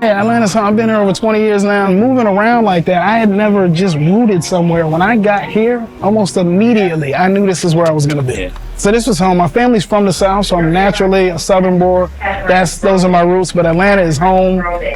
Yeah, Atlanta's home. I've been here over 20 years now. Moving around like that, I had never just rooted somewhere. When I got here, almost immediately, I knew this is where I was going to be. So this was home. My family's from the South, so I'm naturally a Southern boy. Those are my roots, but Atlanta is home.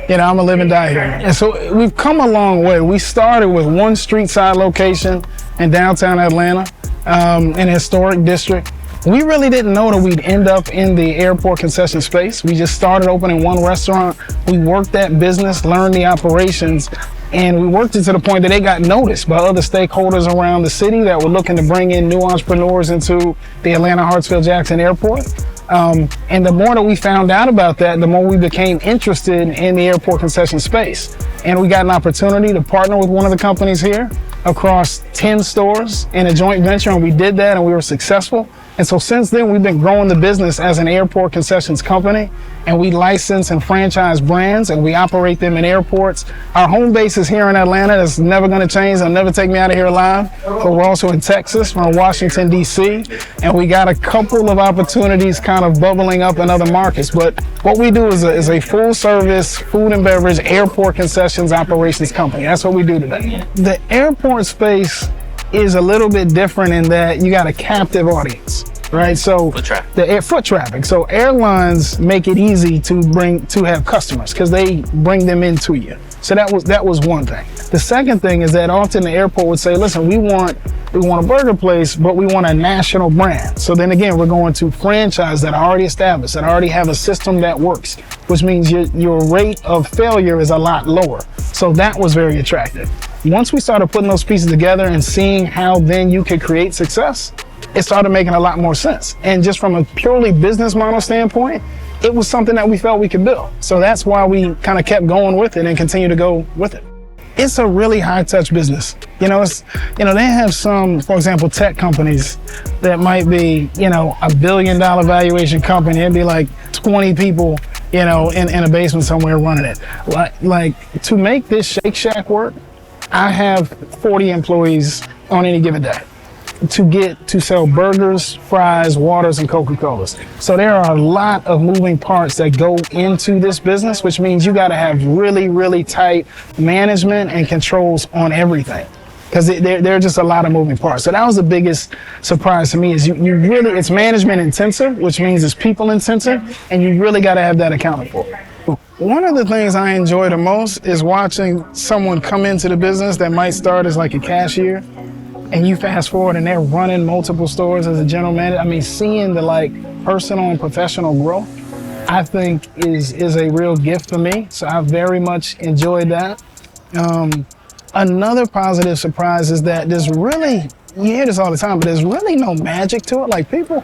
You know, I'm a live and die here. And so we've come a long way. We started with one street side location in downtown Atlanta, in a historic district. We really didn't know that we'd end up in the airport concession space. We just started opening one restaurant. We worked that business, learned the operations, and we worked it to the point that they got noticed by other stakeholders around the city that were looking to bring in new entrepreneurs into the Atlanta Hartsfield-Jackson airport. And the more that we found out about that, the more we became interested in the airport concession space. And we got an opportunity to partner with one of the companies here across 10 stores in a joint venture, and we did that and we were successful. And so since then, we've been growing the business as an airport concessions company, and we license and franchise brands and we operate them in airports. Our home base is here in Atlanta. That's never going to change. They'll never take me out of here alive. But we're also in Texas, we're in Washington, D.C., and we got a couple of opportunities kind of bubbling up in other markets. But what we do is a full service food and beverage airport concessions operations company. That's what we do today. The airport space is a little bit different in that you got a captive audience, right? So foot traffic. So airlines make it easy to have customers because they bring them into you. So that was one thing. The second thing is that often the airport would say, listen, we want a burger place, but we want a national brand. So then again, we're going to franchise that are already established, that already have a system that works, which means your rate of failure is a lot lower. So that was very attractive. Once we started putting those pieces together and seeing how then you could create success, it started making a lot more sense. And just from a purely business model standpoint, it was something that we felt we could build. So that's why we kind of kept going with it and continue to go with it. It's a really high touch business. They have some, for example, tech companies that might be, $1 billion valuation company. It'd be like 20 people, in a basement somewhere running it. Like to make this Shake Shack work, I have 40 employees on any given day to sell burgers, fries, waters, and Coca-Colas. So there are a lot of moving parts that go into this business, which means you got to have really, really tight management and controls on everything, because there are just a lot of moving parts. So that was the biggest surprise to me is it's management intensive, which means it's people intensive, and you really got to have that accounted for. One of the things I enjoy the most is watching someone come into the business that might start as like a cashier, and you fast forward and they're running multiple stores as a general manager. I mean, seeing the personal and professional growth, I think is a real gift for me. So I very much enjoyed that. Another positive surprise is that there's really, you hear this all the time, but there's really no magic to it. Like people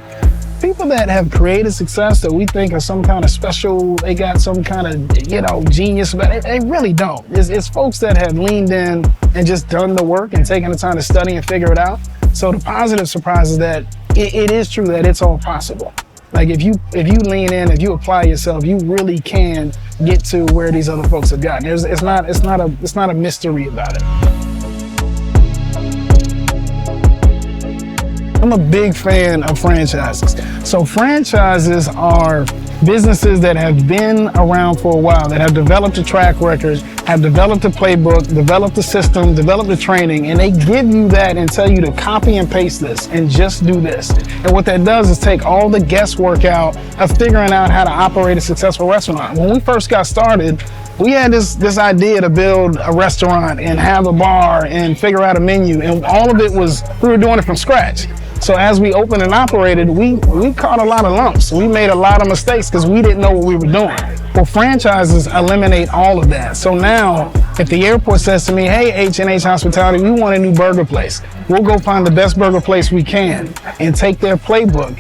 that have created success that we think are some kind of special, they got some kind of, genius, but they really don't. It's folks that have leaned in and just done the work and taken the time to study and figure it out. So the positive surprise is that it is true that it's all possible. Like if you lean in, if you apply yourself, you really can get to where these other folks have gotten. It's not a mystery about it. I'm a big fan of franchises. So franchises are businesses that have been around for a while, that have developed a track record, have developed a playbook, developed a system, developed a training, and they give you that and tell you to copy and paste this and just do this. And what that does is take all the guesswork out of figuring out how to operate a successful restaurant. When we first got started, we had this idea to build a restaurant and have a bar and figure out a menu, and all of it we were doing it from scratch. So as we opened and operated, we caught a lot of lumps. We made a lot of mistakes because we didn't know what we were doing. Well, franchises eliminate all of that. So now, if the airport says to me, hey, H&H Hospitality, we want a new burger place, we'll go find the best burger place we can and take their playbook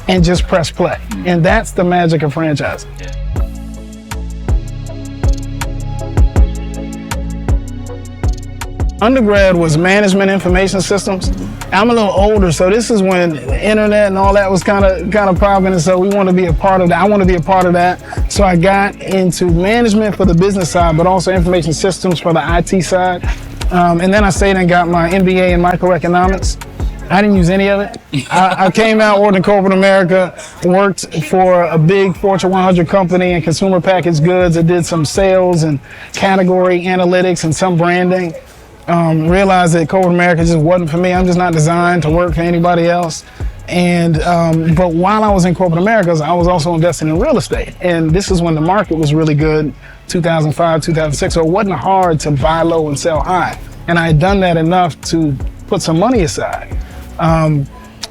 and just press play. And that's the magic of franchising. Undergrad was management information systems. I'm a little older, so this is when the internet and all that was kind of popping, and so we want to be a part of that. I want to be a part of that. So I got into management for the business side, but also information systems for the IT side. And then I stayed and got my MBA in microeconomics. I didn't use any of it. I came out, worked in corporate America, worked for a big Fortune 100 company in consumer packaged goods. I did some sales and category analytics and some branding. Realized that corporate America just wasn't for me. I'm just not designed to work for anybody else. And but while I was in corporate America, I was also investing in real estate. And this is when the market was really good, 2005, 2006. So it wasn't hard to buy low and sell high. And I had done that enough to put some money aside. I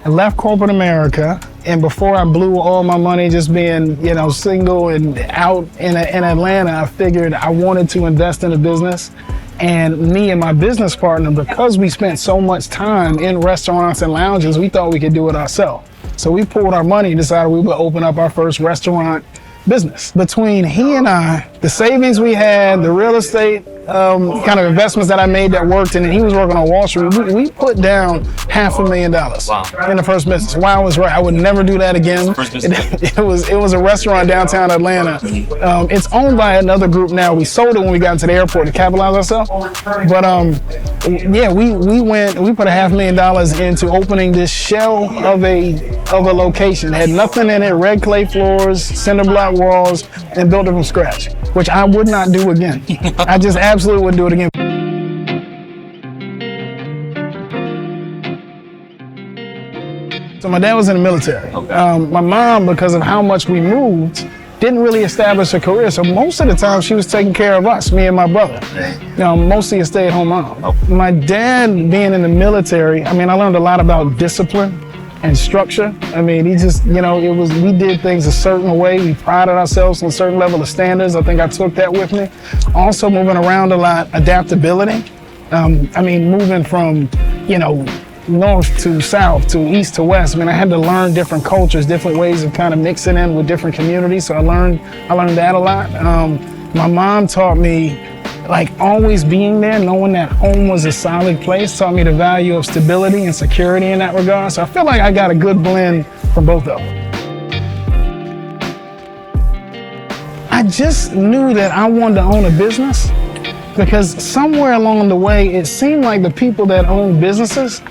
left corporate America, and before I blew all my money just being, single and out in Atlanta, I figured I wanted to invest in a business. And me and my business partner, because we spent so much time in restaurants and lounges, we thought we could do it ourselves. So we pulled our money and decided we would open up our first restaurant business. Between he and I, the savings we had, the real estate kind of investments that I made that worked, and then he was working on Wall Street, we put down $500,000 in the first business. Wow, I was right. I would never do that again. It was a restaurant downtown Atlanta. It's owned by another group now. We sold it when we got into the airport to capitalize ourselves. But yeah, we put $500,000 into opening this shell of a location. It had nothing in it, red clay floors, cinder block walls, and built it from scratch, which I would not do again. I just absolutely wouldn't do it again. So my dad was in the military. My mom, because of how much we moved, didn't really establish a career. So most of the time she was taking care of us, me and my brother. Mostly a stay-at-home mom. My dad being in the military, I learned a lot about discipline and structure. He just, we did things a certain way. We prided ourselves on a certain level of standards. I think I took that with me. Also moving around a lot, adaptability. Moving from, north to south to east to west. I had to learn different cultures, different ways of kind of mixing in with different communities. So I learned that a lot. My mom taught me, always being there, knowing that home was a solid place, taught me the value of stability and security in that regard. So I feel like I got a good blend from both of them. I just knew that I wanted to own a business because somewhere along the way, it seemed like the people that owned businesses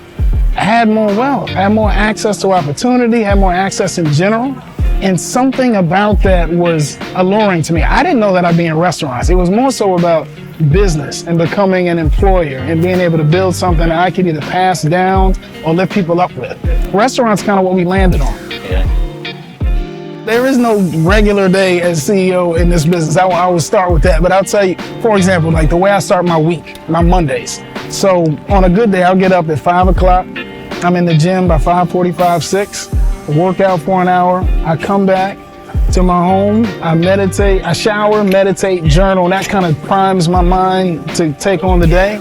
had more wealth, had more access to opportunity, had more access in general. And something about that was alluring to me. I didn't know that I'd be in restaurants. It was more so about business and becoming an employer and being able to build something that I could either pass down or lift people up with. Restaurants kind of what we landed on. There is no regular day as CEO in this business. I would start with that, but I'll tell you, for example, the way I start my week, my Mondays. So on a good day, I'll get up at 5 o'clock. I'm in the gym by 5:45, 6. Work out for an hour. I come back to my home. I meditate. I shower, meditate, journal. That kind of primes my mind to take on the day.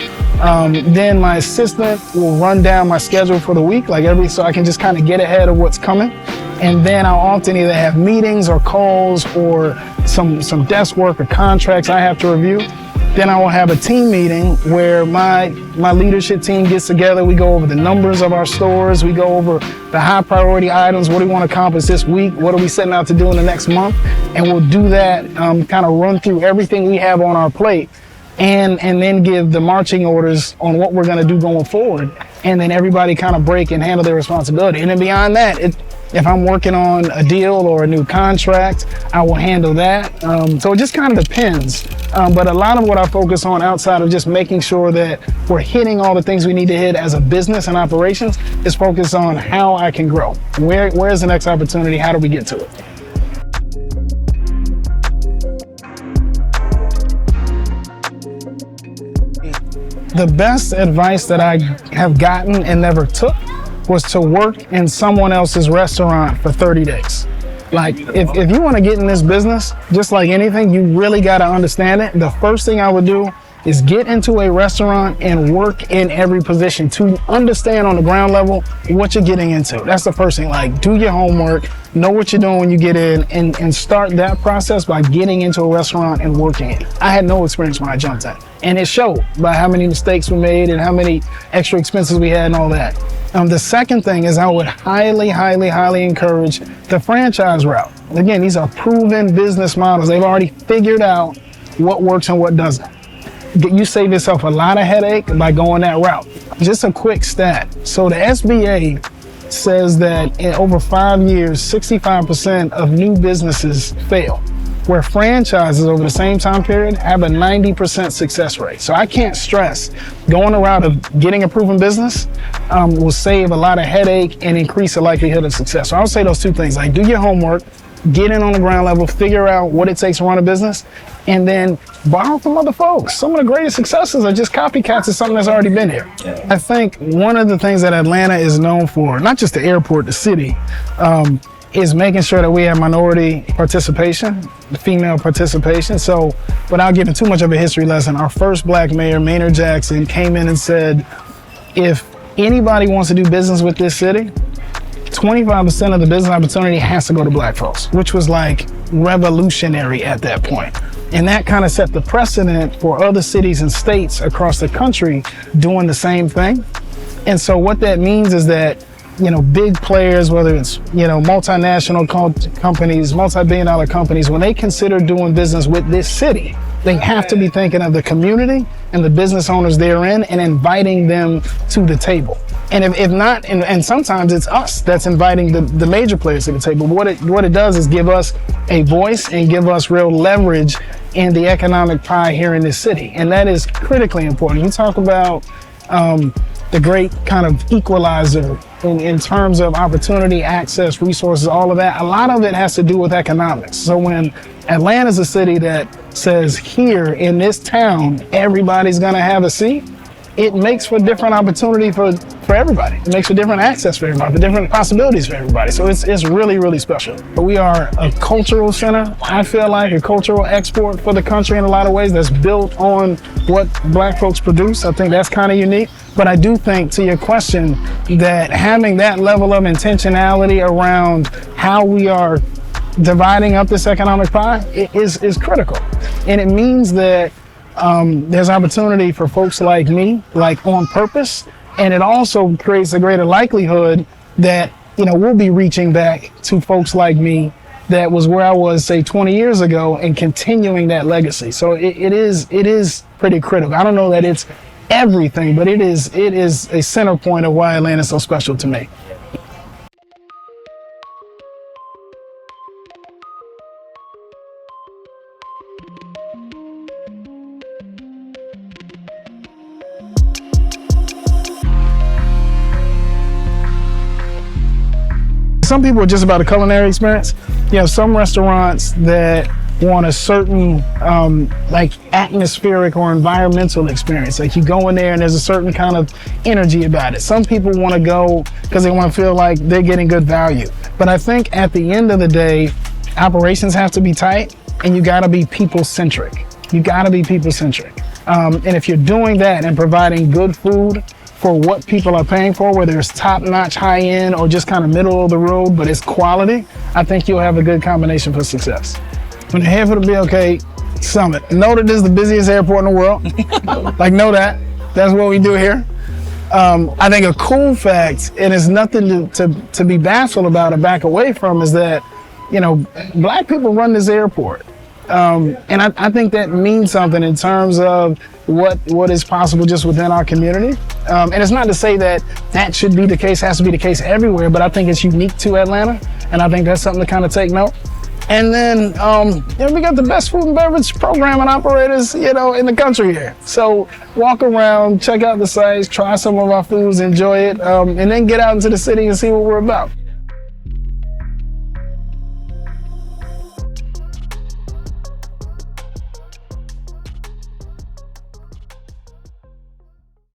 Then my assistant will run down my schedule for the week, so I can just kind of get ahead of what's coming. And then I'll often either have meetings or calls or some desk work or contracts I have to review. Then I will have a team meeting where my leadership team gets together. We go over the numbers of our stores. We go over the high priority items. What do we want to accomplish this week? What are we setting out to do in the next month? And we'll do that, kind of run through everything we have on our plate and then give the marching orders on what we're going to do going forward. And then everybody kind of break and handle their responsibility. And then beyond that, if I'm working on a deal or a new contract, I will handle that. So it just kind of depends. But a lot of what I focus on outside of just making sure that we're hitting all the things we need to hit as a business and operations is focus on how I can grow. Where's the next opportunity? How do we get to it? The best advice that I have gotten and never took was to work in someone else's restaurant for 30 days. If you want to get in this business, just like anything, you really got to understand it. The first thing I would do is get into a restaurant and work in every position to understand on the ground level what you're getting into. That's the first thing. Do your homework, know what you're doing when you get in, and start that process by getting into a restaurant and working it. I had no experience when I jumped in, and it showed by how many mistakes we made and how many extra expenses we had and all that. The second thing is I would highly, highly, highly encourage the franchise route. Again, these are proven business models. They've already figured out what works and what doesn't. You save yourself a lot of headache by going that route. Just a quick stat. So the SBA says that in over 5 years, 65% of new businesses fail, where franchises over the same time period have a 90% success rate. So I can't stress, going the route of getting a proven business will save a lot of headache and increase the likelihood of success. So I would say those two things, like do your homework, get in on the ground level, figure out what it takes to run a business, and then borrow from other folks. Some of the greatest successes are just copycats of something that's already been here. I think one of the things that Atlanta is known for, not just the airport, the city, is making sure that we have minority participation, female participation. So without giving too much of a history lesson, our first black mayor, Maynard Jackson, came in and said, if anybody wants to do business with this city, 25% of the business opportunity has to go to black folks, which was like revolutionary at that point. And that kind of set the precedent for other cities and states across the country doing the same thing. And so what that means is that, you know, big players, whether it's, you know, multinational companies, multi-billion-dollar companies, when they consider doing business with this city, they have to be thinking of the community and the business owners therein and inviting them to the table. And if not, and sometimes it's us that's inviting the major players to the table. What it does is give us a voice and give us real leverage in the economic pie here in this city. And that is critically important. You talk about the great kind of equalizer in terms of opportunity, access, resources, all of that. A lot of it has to do with economics. So when Atlanta's a city that says here in this town, everybody's gonna have a seat, it makes for different opportunity for everybody. It makes for different access for everybody, for different possibilities for everybody. So it's really, really special. But we are a cultural center. I feel like a cultural export for the country in a lot of ways that's built on what black folks produce. I think that's kind of unique. But I do think, to your question, that having that level of intentionality around how we are dividing up this economic pie is critical. And it means that there's opportunity for folks like me, like on purpose, and it also creates a greater likelihood that, you know, we'll be reaching back to folks like me that was where I was, say, 20 years ago, and continuing that legacy. So it is pretty critical. I don't know that it's everything, but it is a center point of why Atlanta is so special to me. Some people are just about a culinary experience. You have some restaurants that want a certain like atmospheric or environmental experience. Like you go in there and there's a certain kind of energy about it. Some people want to go because they want to feel like they're getting good value. But I think at the end of the day, operations have to be tight and you got to be people-centric. You got to be people-centric. And if you're doing that and providing good food for what people are paying for, whether it's top-notch, high-end, or just kind of middle of the road, but it's quality, I think you'll have a good combination for success. When you're here for the BLK Summit, know that this is the busiest airport in the world. Like, know that. That's what we do here. I think a cool fact, and it's nothing to be bashful about or back away from, is that, you know, black people run this airport. And I think that means something in terms of what is possible just within our community. And it's not to say that should be the case, has to be the case everywhere, but I think it's unique to Atlanta. And I think that's something to kind of take note. And then, you know, we got the best food and beverage program and operators, you know, in the country here. So walk around, check out the sites, try some of our foods, enjoy it, and then get out into the city and see what we're about.